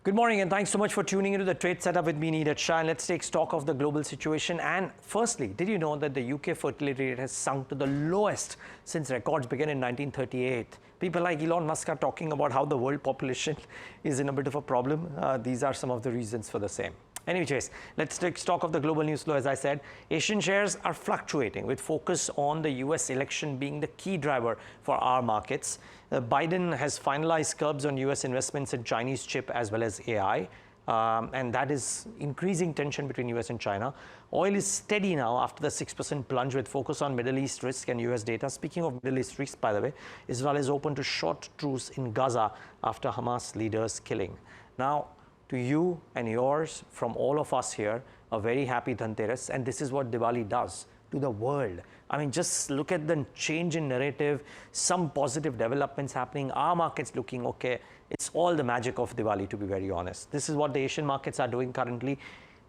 Good morning and thanks so much for tuning into the Trade Setup with me, Neeraj Shah. Let's take stock of the global situation. And firstly, did you know that the UK fertility rate has sunk to the lowest since records began in 1938? People like Elon Musk are talking about how the world population is in a bit of a problem. These are some of the reasons for the same. Anyways, let's take stock of the global news flow. As I said, Asian shares are fluctuating with focus on the US election being the key driver for our markets. Biden has finalized curbs on US investments in Chinese chip as well as AI. And that is increasing tension between US and China. Oil is steady now after the 6% plunge with focus on Middle East risk and US data. Speaking of Middle East risk, by the way, Israel is open to short truce in Gaza after Hamas leaders killing. Now, to you and yours, from all of us here, a very happy Dhanteras. And this is what Diwali does to the world. I mean, just look at the change in narrative, some positive developments happening, our markets looking okay. It's all the magic of Diwali, to be very honest. This is what the Asian markets are doing currently,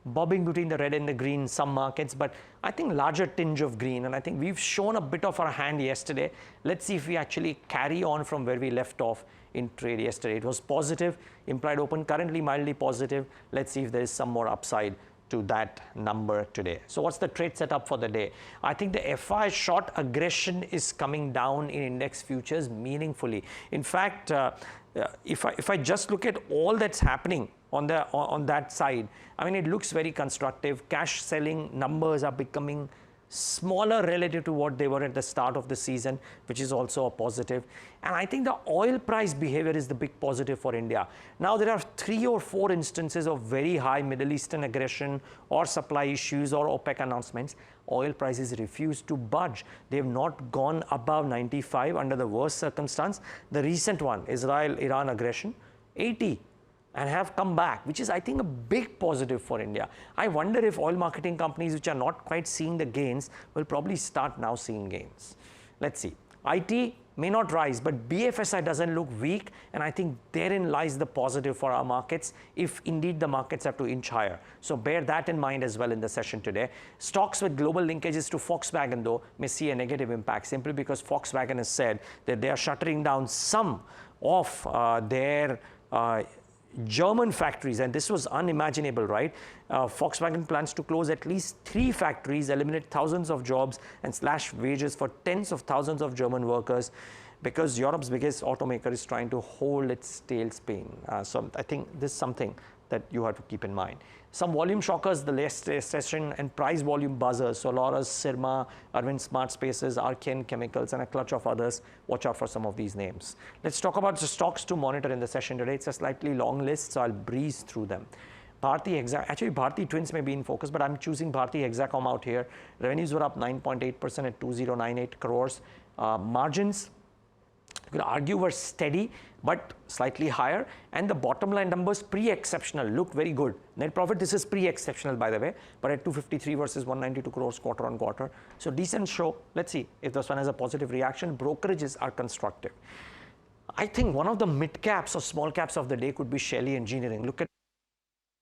bobbing between the red and the green in some markets, but I think larger tinge of green. And I think we've shown a bit of our hand yesterday. Let's see if we actually carry on from where we left off in trade yesterday. It was positive, implied open, currently mildly positive. Let's see if there is some more upside to that number today. So what's the trade setup for the day? I think the FI short aggression is coming down in index futures meaningfully. In fact, if I just look at all that's happening on that side, I mean, it looks very constructive. Cash selling numbers are becoming smaller relative to what they were at the start of the season, which is also a positive. And I think the oil price behavior is the big positive for India. Now, there are 3 or 4 instances of very high Middle Eastern aggression or supply issues or OPEC announcements. Oil prices refuse to budge. They have not gone above 95 under the worst circumstance. The recent one, Israel-Iran aggression, 80. And have come back, which is, I think, a big positive for India. I wonder if oil marketing companies which are not quite seeing the gains will probably start now seeing gains. Let's see. IT may not rise, but BFSI doesn't look weak, and I think therein lies the positive for our markets if indeed the markets have to inch higher. So bear that in mind as well in the session today. Stocks with global linkages to Volkswagen, though, may see a negative impact simply because Volkswagen has said that they are shuttering down some of their German factories, and this was unimaginable, right? Volkswagen plans to close at least 3 factories, eliminate thousands of jobs, and slash wages for tens of thousands of German workers because Europe's biggest automaker is trying to hold its tailspin. So I think this is something that you have to keep in mind. Some volume shockers, the latest session, and price volume buzzers. Solaris, Syrma, Arvind Smart Spaces, Archean Chemicals, and a clutch of others. Watch out for some of these names. Let's talk about the stocks to monitor in the session today. It's a slightly long list, so I'll breeze through them. Bharti Twins may be in focus, but I'm choosing Bharti Hexacom out here. Revenues were up 9.8% at 2098 crores. Margins, you could argue, were steady but slightly higher, and the bottom line numbers pre-exceptional look very good. Net profit, this is pre-exceptional, by the way, but at 253 versus 192 crores quarter on quarter. So decent show. Let's see if this one has a positive reaction. Brokerages are constructive. I think one of the mid caps or small caps of the day could be Shaily Engineering. Look at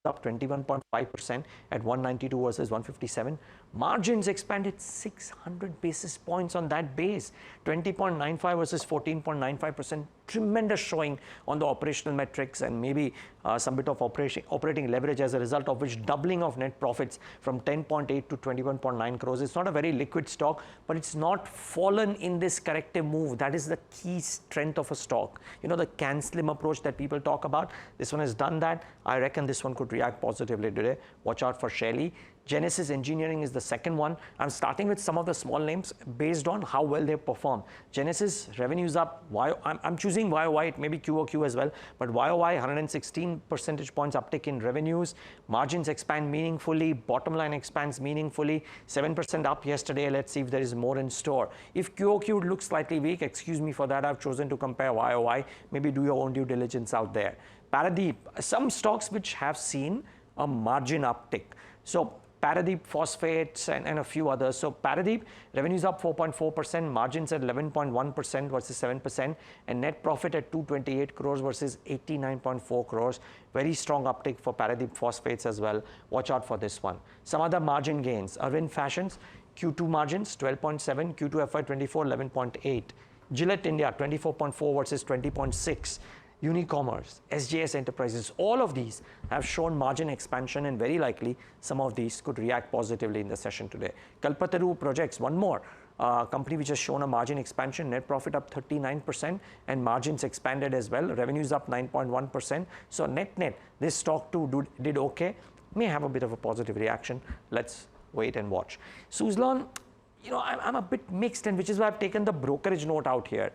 up 21.5% at 192 versus 157. Margins expanded 600 basis points on that base. 20.95 versus 14.95%. Tremendous showing on the operational metrics, and maybe some bit of operating leverage as a result of which doubling of net profits from 10.8 to 21.9 crores. It's not a very liquid stock, but it's not fallen in this corrective move. That is the key strength of a stock. You know, the CanSlim approach that people talk about. This one has done that. I reckon this one could react positively today. Watch out for Shaily. Genesis Engineering is the second one. I'm starting with some of the small names based on how well they perform. Genesis revenues up. I'm choosing YOY. It may be QOQ as well, but YOY 116 percentage points uptick in revenues. Margins expand meaningfully. Bottom line expands meaningfully. 7% up yesterday. Let's see if there is more in store. If QOQ looks slightly weak, excuse me for that. I've chosen to compare YOY. Maybe do your own due diligence out there. Paradeep, some stocks which have seen a margin uptick. So Paradeep Phosphates and a few others. So Paradeep, revenues up 4.4%, margins at 11.1% versus 7%, and net profit at 228 crores versus 89.4 crores. Very strong uptick for Paradeep Phosphates as well. Watch out for this one. Some other margin gains. Arvind Fashions, Q2 margins 12.7, Q2 FY24 11.8. Gillette India 24.4 versus 20.6. Unicommerce, SJS Enterprises, all of these have shown margin expansion, and very likely some of these could react positively in the session today. Kalpataru Projects, one more company which has shown a margin expansion, net profit up 39% and margins expanded as well, revenues up 9.1%. So net, this stock too did okay, may have a bit of a positive reaction. Let's wait and watch. Suzlon, you know, I'm a bit mixed, and which is why I've taken the brokerage note out here.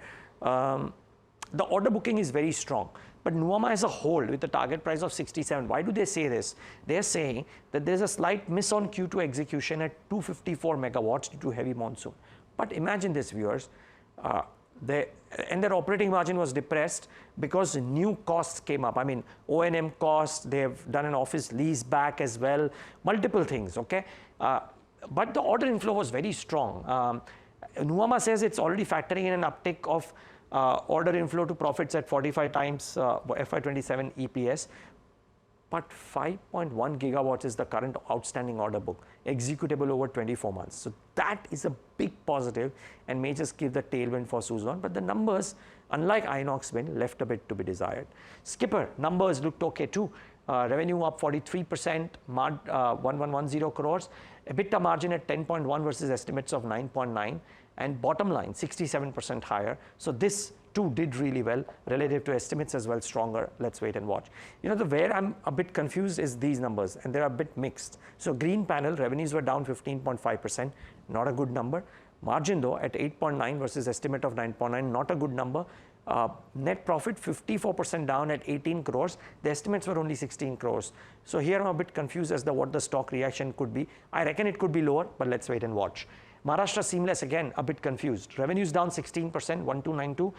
The order booking is very strong, but Nuvama as a whole with the target price of 67, why do they say this? They're saying that there's a slight miss on Q2 execution at 254 megawatts due to heavy monsoon. But imagine this, viewers, their operating margin was depressed because new costs came up. I mean, O&M costs, they've done an office lease back as well, multiple things, okay? But the order inflow was very strong. Nuvama says it's already factoring in an uptick of order inflow to profits at 45 times FY27 EPS. But 5.1 gigawatts is the current outstanding order book, executable over 24 months. So that is a big positive and may just give the tailwind for Suzlon. But the numbers, unlike Inox Wind, left a bit to be desired. Skipper, numbers looked okay too. Revenue up 43%, 1110 crores. EBITDA margin at 10.1 versus estimates of 9.9. And bottom line, 67% higher. So this too did really well relative to estimates as well, stronger. Let's wait and watch. You know, where I'm a bit confused is these numbers, and they're a bit mixed. So Green Panel revenues were down 15.5%, not a good number. Margin though at 8.9 versus estimate of 9.9, not a good number. Net profit 54% down at 18 crores. The estimates were only 16 crores. So here I'm a bit confused as to what the stock reaction could be. I reckon it could be lower, but let's wait and watch. Maharashtra Seamless, again, a bit confused. Revenues down 16%, 1292.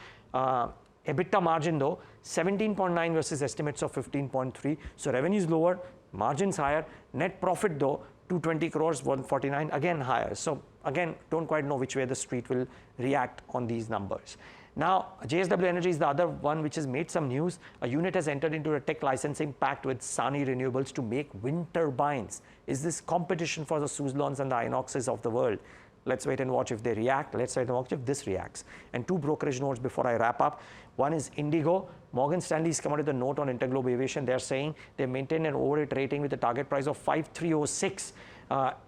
EBITDA margin though, 17.9 versus estimates of 15.3. So revenues lower, margins higher. Net profit though, 220 crores, 149, again higher. So again, don't quite know which way the street will react on these numbers. Now, JSW Energy is the other one which has made some news. A unit has entered into a tech licensing pact with Sani Renewables to make wind turbines. Is this competition for the Suzlons and the Inoxes of the world? Let's wait and watch if they react. Let's wait and watch if this reacts. And two brokerage notes before I wrap up. One is Indigo. Morgan Stanley's come out with a note on Interglobe Aviation. They're saying they maintain an overweight rating with a target price of 5306.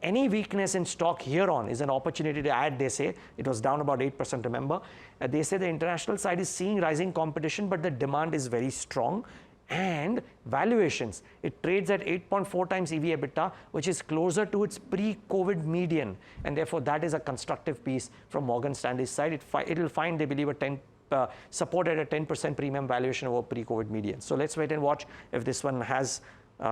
Any weakness in stock here on is an opportunity to add, they say. It was down about 8%, remember. They say the international side is seeing rising competition, but the demand is very strong. And valuations, it trades at 8.4 times EV EBITDA, which is closer to its pre-COVID median. And therefore, that is a constructive piece from Morgan Stanley's side. It will find, they believe, supported a 10% premium valuation over pre-COVID median. So let's wait and watch if this one has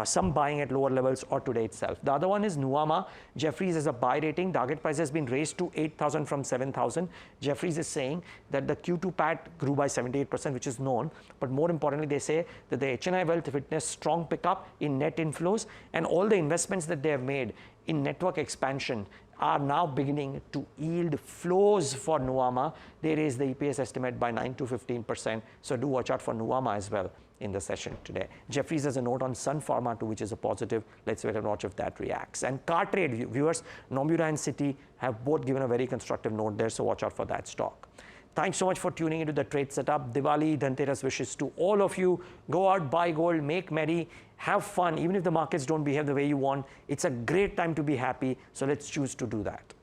some buying at lower levels or today itself. The other one is Nuvama. Jefferies has a buy rating. Target price has been raised to 8,000 from 7,000. Jefferies is saying that the Q2 PAT grew by 78%, which is known. But more importantly, they say that the HNI Wealth witnessed strong pickup in net inflows, and all the investments that they have made in network expansion are now beginning to yield flows for Nuvama. They raised the EPS estimate by 9 to 15%. So do watch out for Nuvama as well in the session today. Jefferies has a note on Sun Pharma too, which is a positive. Let's wait and watch if that reacts. And car trade viewers, Nomura and Citi have both given a very constructive note there, so watch out for that stock. Thanks so much for tuning into the Trade Setup. Diwali, Dhanteras wishes to all of you. Go out, buy gold, make merry, have fun. Even if the markets don't behave the way you want, it's a great time to be happy. So let's choose to do that.